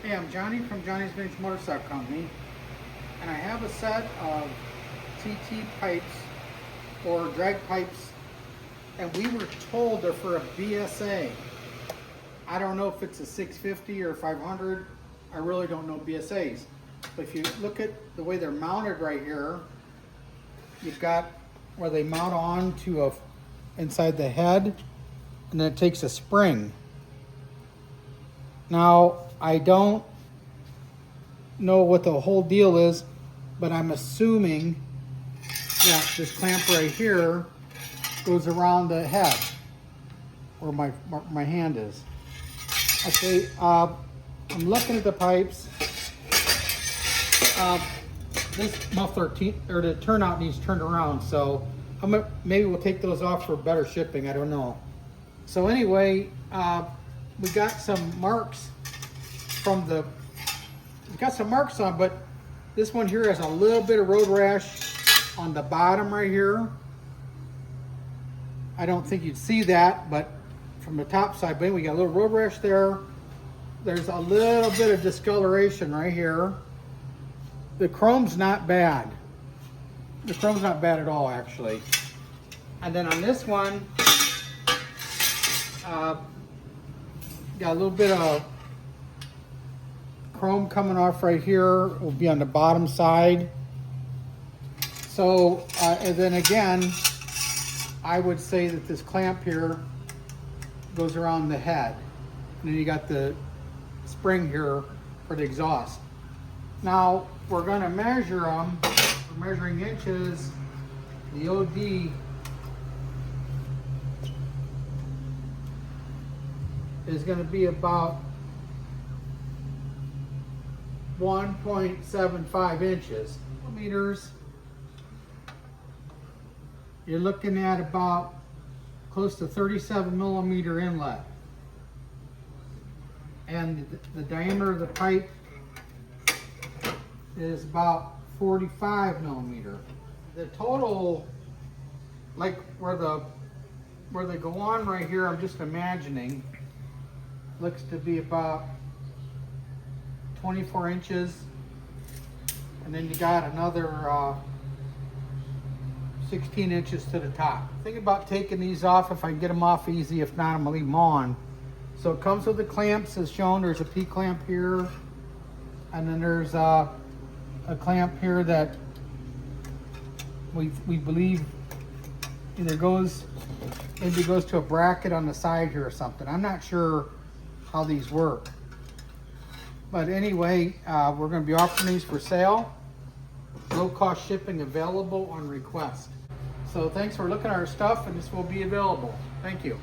Hey, I'm Johnny from Johnny's Vintage Motorcycle Company, and I have a set of TT pipes or drag pipes, and we were told they're for a BSA. I don't know if it's a 650 or 500. I really don't know BSAs. But if you look at the way they're mounted right here, you've got where they mount on to inside the head, and then it takes a spring. Now, I don't know what the whole deal is, but I'm assuming that this clamp right here goes around the head where my hand is. Okay, I'm looking at the pipes. This muffler or the turnout needs turned around, so maybe we'll take those off for better shipping. I don't know. So anyway, we got some marks on, but this one here has a little bit of road rash on the bottom right here. I don't think you'd see that, but from the top side, but we got a little road rash there. There's a little bit of discoloration right here. The chrome's not bad. The chrome's not bad at all, actually. And then on this one, got a little bit of chrome coming off right here. Will be on the bottom side. So, and then again, I would say that this clamp here goes around the head. And then you got the spring here for the exhaust. Now, we're going to measure them. We're measuring inches. The OD is going to be about 1.75 inches. Meters. You're looking at about close to 37 millimeter inlet. And the diameter of the pipe is about 45 millimeter. The total, like where they go on right here, I'm just imagining, looks to be about 24 inches. And then you got another 16 inches to the top. Think about taking these off if I can get them off easy. If not, I'm gonna leave them on. So it comes with the clamps as shown. There's a P-clamp here, and then there's a clamp here that we believe maybe goes to a bracket on the side here or something. I'm not sure how these work. But anyway, we're going to be offering these for sale. Low cost shipping available on request. So thanks for looking at our stuff, and this will be available. Thank you.